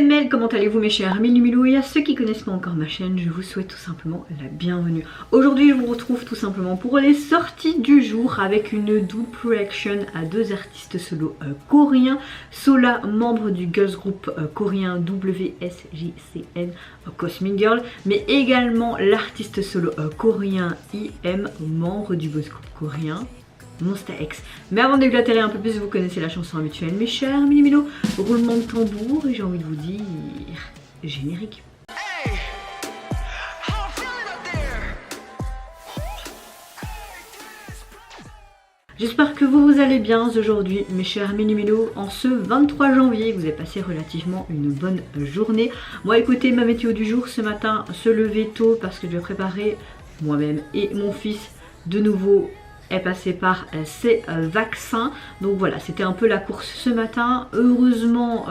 c'est Mel, comment allez-vous mes chers Milou et à ceux qui connaissent pas encore ma chaîne, je vous souhaite tout simplement la bienvenue. Aujourd'hui je vous retrouve tout simplement pour les sorties du jour avec une double reaction à deux artistes solo coréens. Sola, membre du girls group coréen WSJCN Cosmic Girl, mais également l'artiste solo coréen IM, membre du boys group coréen Monsta X. Mais avant de débuter un peu plus, vous connaissez la chanson habituelle mes chers Milo, roulement de tambour et j'ai envie de vous dire générique. J'espère que vous allez bien aujourd'hui mes chers mini-milos. En ce 23 janvier, vous avez passé relativement une bonne journée. Moi écoutez, ma météo du jour ce matin, se lever tôt parce que je dois préparer moi-même et mon fils de nouveau est passé par ses vaccins. Donc voilà, c'était un peu la course ce matin. Heureusement,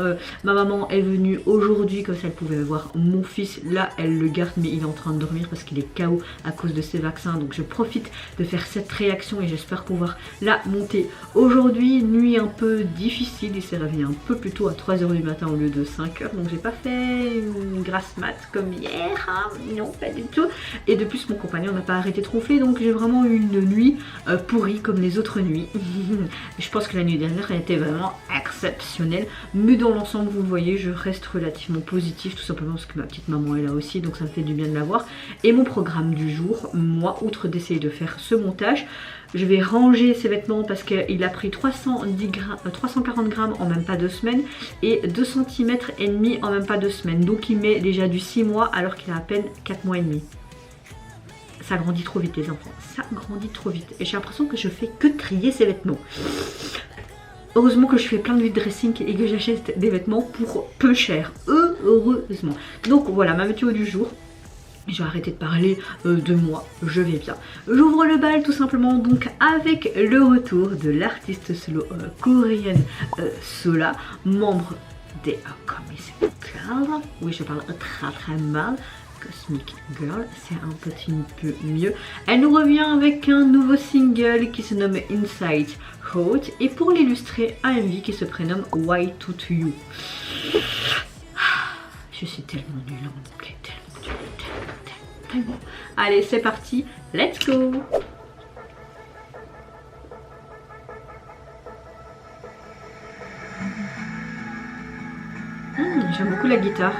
ma maman est venue aujourd'hui, comme ça elle pouvait voir mon fils. Là, elle le garde, mais il est en train de dormir parce qu'il est KO à cause de ses vaccins. Donc je profite de faire cette réaction et j'espère pouvoir la monter aujourd'hui. Nuit un peu difficile, il s'est réveillé un peu plus tôt à 3 h du matin au lieu de 5 h. Donc j'ai pas fait une grasse mat comme hier, hein. Non, pas du tout. Et de plus, mon compagnon n'a pas arrêté de ronfler, donc j'ai vraiment eu une nuit pourrie comme les autres nuits. Je pense que la nuit dernière elle était vraiment exceptionnelle, mais dans l'ensemble vous le voyez, je reste relativement positive, tout simplement parce que ma petite maman est là aussi, donc ça me fait du bien de la voir. Et mon programme du jour, moi, outre d'essayer de faire ce montage, je vais ranger ses vêtements parce qu'il a pris 340 grammes en même pas 2 semaines et 2 cm et demi en même pas 2 semaines, donc il met déjà du 6 mois alors qu'il a à peine 4 mois et demi. Ça grandit trop vite les enfants, ça grandit trop vite. Et j'ai l'impression que je fais que trier ces vêtements. Heureusement que je fais plein de vide dressing et que j'achète des vêtements pour peu cher. Heureusement. Donc voilà ma météo du jour. Je vais arrêter de parler de moi, je vais bien. J'ouvre le bal tout simplement donc avec le retour de l'artiste solo coréenne Sola, membre des Cosmic Girl. Oui, je parle très mal. Cosmic Girl, c'est un petit peu mieux. Elle nous revient avec un nouveau single qui se nomme Inside Out et pour l'illustrer un MV qui se prénomme Why to You. Je suis tellement nulle en anglais, tellement. Allez, c'est parti, let's go. J'aime beaucoup la guitare.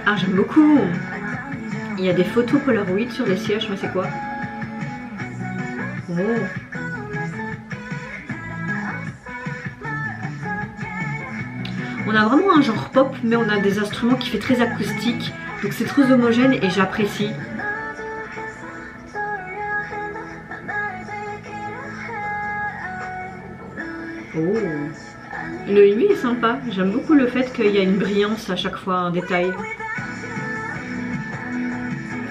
Ah, j'aime beaucoup. Il y a des photos Polaroid sur les sièges, mais c'est quoi? Oh. On a vraiment un genre pop, mais on a des instruments qui fait très acoustique, donc c'est très homogène et j'apprécie. Oh. Le UI est sympa, j'aime beaucoup le fait qu'il y a une brillance à chaque fois, un détail.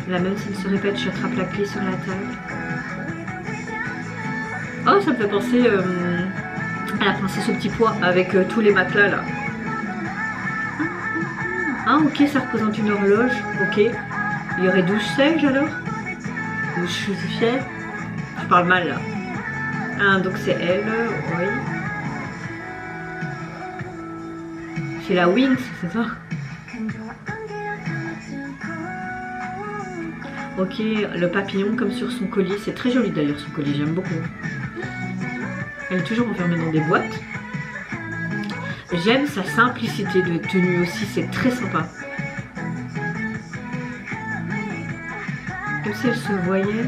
La même scène se répète, j'attrape la clé sur la table. Oh, ça me fait penser à la princesse au petit pois avec tous les matelas là. Ah ok, ça représente une horloge, ok. Il y aurait 12 sièges alors? 12 fiers. Je parle mal là. Ah, donc c'est elle, oui. C'est la Wings, c'est ça? Ok, le papillon comme sur son collier, c'est très joli d'ailleurs son collier, j'aime beaucoup. Elle est toujours enfermée dans des boîtes. J'aime sa simplicité de tenue aussi, c'est très sympa. Comme si elle se voyait.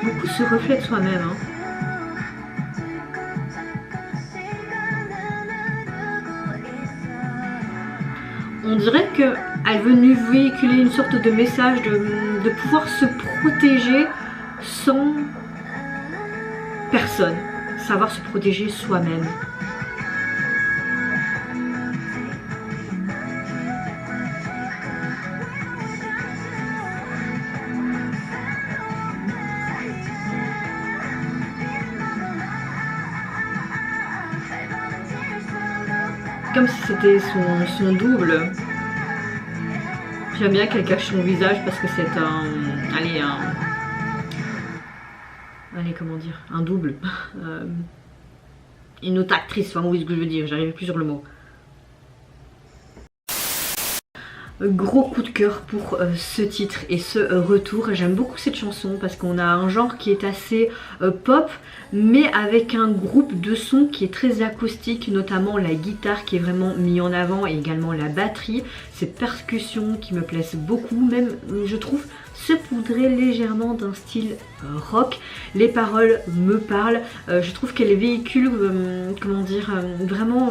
Beaucoup se reflètent soi-même. Hein. On dirait qu'elle veut nous véhiculer une sorte de message de pouvoir se protéger sans personne, savoir se protéger soi-même. Comme si c'était son double. J'aime bien qu'elle cache son visage parce que c'est allez, comment dire, un double. Une autre actrice, enfin oui, ce que je veux dire, j'arrive plus sur le mot. Gros coup de cœur pour ce titre et ce retour. J'aime beaucoup cette chanson parce qu'on a un genre qui est assez pop, mais avec un groupe de sons qui est très acoustique, notamment la guitare qui est vraiment mis en avant et également la batterie. Ces percussions qui me plaisent beaucoup, même je trouve saupoudrées légèrement d'un style rock. Les paroles me parlent, je trouve qu'elles véhiculent, comment dire, vraiment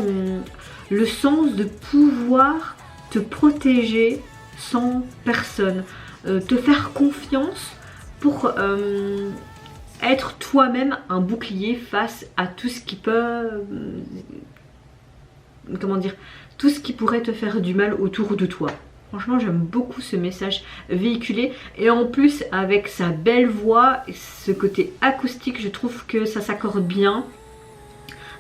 le sens de pouvoir te protéger sans personne, te faire confiance pour être toi-même un bouclier face à tout ce qui peut, comment dire, tout ce qui pourrait te faire du mal autour de toi. Franchement, j'aime beaucoup ce message véhiculé et en plus avec sa belle voix, ce côté acoustique, je trouve que ça s'accorde bien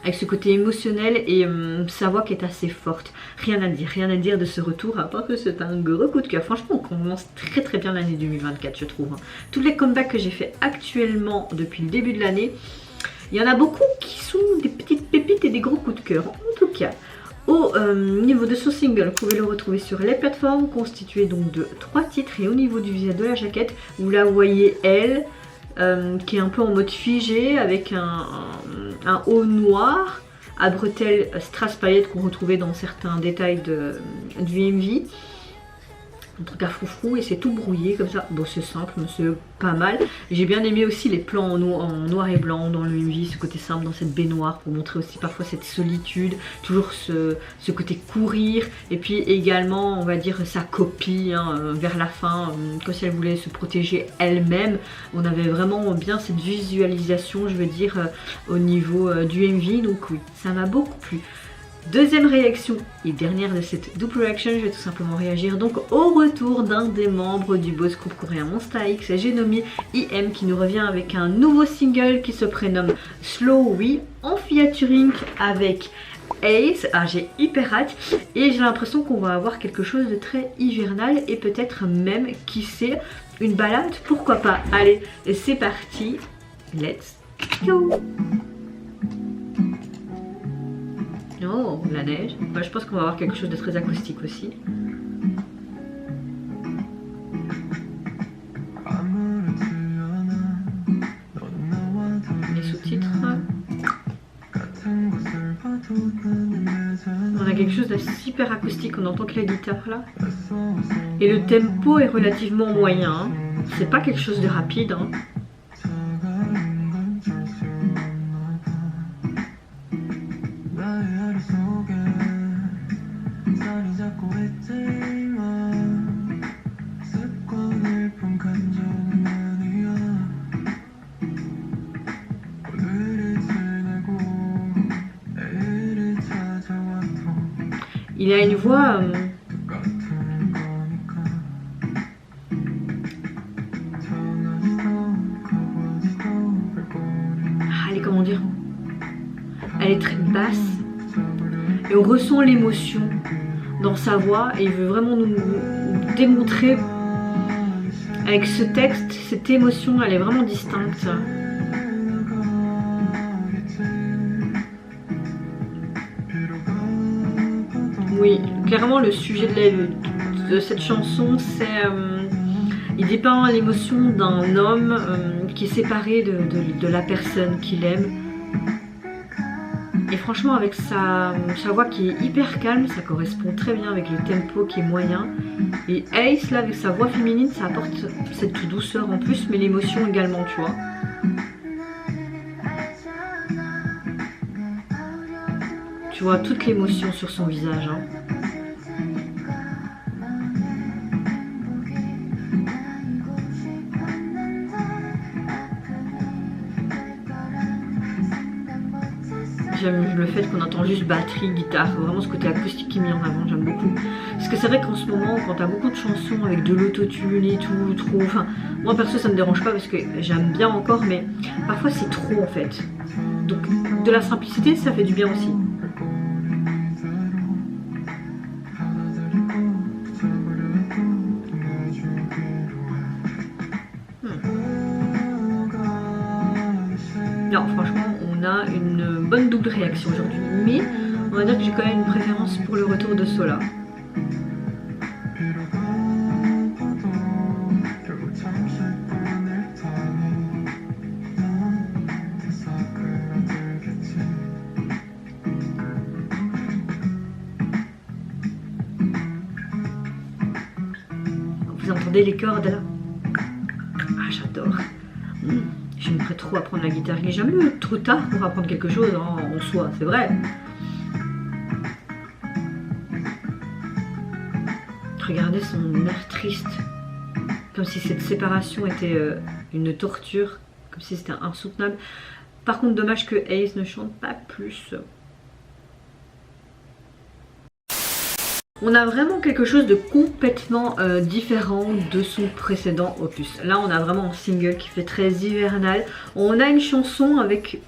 avec ce côté émotionnel et sa voix qui est assez forte. Rien à dire de ce retour, à part que c'est un gros coup de cœur. Franchement, on commence très très bien l'année 2024, je trouve. Tous les comebacks que j'ai fait actuellement depuis le début de l'année, il y en a beaucoup qui sont des petites pépites et des gros coups de cœur. En tout cas, au niveau de ce single, vous pouvez le retrouver sur les plateformes, constitué donc de 3 titres. Et au niveau du visuel de la jaquette, vous la voyez elle, qui est un peu en mode figé avec un haut noir à bretelles strass paillettes qu'on retrouvait dans certains détails du MV. Un truc à froufrou et c'est tout brouillé comme ça. Bon, c'est simple mais c'est pas mal. J'ai bien aimé aussi les plans en noir et blanc dans le MV, ce côté simple dans cette baignoire pour montrer aussi parfois cette solitude, toujours ce côté courir et puis également on va dire sa copie vers la fin, comme si elle voulait se protéger elle-même. On avait vraiment bien cette visualisation, je veux dire, au niveau du MV, donc oui, ça m'a beaucoup plu. Deuxième réaction et dernière de cette double reaction, je vais tout simplement réagir donc au retour d'un des membres du boss groupe coréen Monsta X, j'ai nommé IM, qui nous revient avec un nouveau single qui se prénomme Slowy en featuring avec Ace. Ah, j'ai hyper hâte et j'ai l'impression qu'on va avoir quelque chose de très hivernal et peut-être même, qui sait, une balade, pourquoi pas. Allez, c'est parti, let's go. Oh, la neige. Bah, je pense qu'on va avoir quelque chose de très acoustique aussi. Les sous-titres. On a quelque chose de super acoustique, on entend que la guitare là. Et le tempo est relativement moyen. Hein. C'est pas quelque chose de rapide. Hein. Il a une voix elle est, comment dire, elle est très basse et on ressent l'émotion dans sa voix et il veut vraiment nous démontrer avec ce texte, cette émotion, elle est vraiment distincte. Oui, clairement le sujet de cette chanson, c'est il dépeint l'émotion d'un homme qui est séparé de la personne qu'il aime. Et franchement avec sa voix qui est hyper calme, ça correspond très bien avec le tempo qui est moyen. Et Ace là avec sa voix féminine, ça apporte cette douceur en plus, mais l'émotion également, tu vois. Tu vois toute l'émotion sur son visage. Hein. J'aime le fait qu'on entend juste batterie, guitare, vraiment ce côté acoustique qui est mis en avant, j'aime beaucoup. Parce que c'est vrai qu'en ce moment, quand t'as beaucoup de chansons avec de l'autotune et tout, trop... Enfin, moi perso ça me dérange pas parce que j'aime bien encore, mais parfois c'est trop en fait. Donc de la simplicité, ça fait du bien aussi. Non, franchement, on a une bonne double réaction aujourd'hui, mais on va dire que j'ai quand même une préférence pour le retour de Sola. Vous entendez les cordes là? Ah, j'adore. J'aimerais trop apprendre la guitare. Il n'est jamais trop tard pour apprendre quelque chose en soi, c'est vrai. Regardez son air triste. Comme si cette séparation était une torture. Comme si c'était insoutenable. Par contre, dommage que Ace ne chante pas plus. On a vraiment quelque chose de complètement différent de son précédent opus. Là on a vraiment un single qui fait très hivernal. On a une chanson avec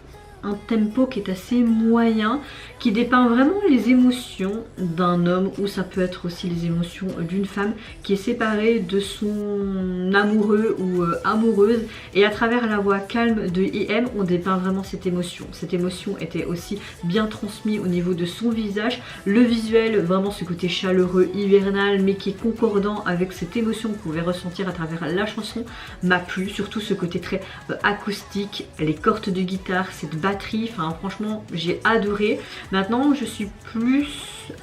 un tempo qui est assez moyen, qui dépeint vraiment les émotions d'un homme, ou ça peut être aussi les émotions d'une femme qui est séparée de son amoureux ou amoureuse, et à travers la voix calme de IM on dépeint vraiment cette émotion. Cette émotion était aussi bien transmise au niveau de son visage, le visuel, vraiment ce côté chaleureux, hivernal, mais qui est concordant avec cette émotion qu'on pouvait ressentir à travers la chanson, m'a plu, surtout ce côté très acoustique, les cordes de guitare, cette batterie, enfin franchement j'ai adoré. Maintenant je suis plus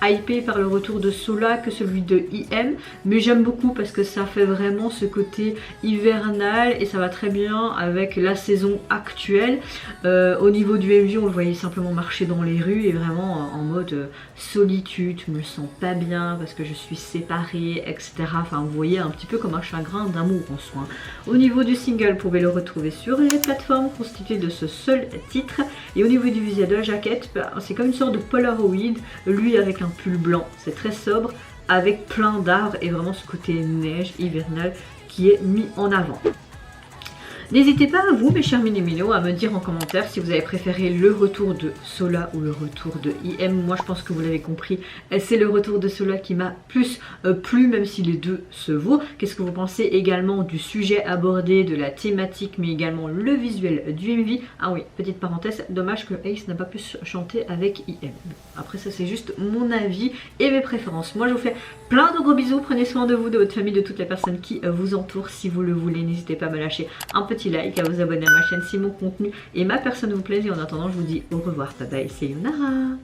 hypée par le retour de Sola que celui de IM, mais j'aime beaucoup parce que ça fait vraiment ce côté hivernal et ça va très bien avec la saison actuelle. Au niveau du MV on le voyait simplement marcher dans les rues et vraiment en mode solitude, je me sens pas bien parce que je suis séparée, etc. Enfin vous voyez un petit peu comme un chagrin d'amour en soi. Au niveau du single, vous pouvez le retrouver sur les plateformes constituées de ce seul titre. Et au niveau du visuel de la jaquette, c'est comme une sorte de Polaroid, lui avec un pull blanc, c'est très sobre, avec plein d'arbres et vraiment ce côté neige hivernal qui est mis en avant. N'hésitez pas, vous mes chers mini-minos, à me dire en commentaire si vous avez préféré le retour de Sola ou le retour de IM. Moi je pense que vous l'avez compris, c'est le retour de Sola qui m'a plus plu, même si les deux se vaut. Qu'est-ce que vous pensez également du sujet abordé, de la thématique, mais également le visuel du MV? Ah oui, petite parenthèse, dommage que Ace n'a pas pu chanter avec IM. Après ça c'est juste mon avis et mes préférences. Moi je vous fais plein de gros bisous, prenez soin de vous, de votre famille, de toutes les personnes qui vous entourent. Si vous le voulez, n'hésitez pas à me lâcher un petit like, à vous abonner à ma chaîne si mon contenu et ma personne vous plaisent. Et en attendant, je vous dis au revoir, bye bye, c'est Yonara.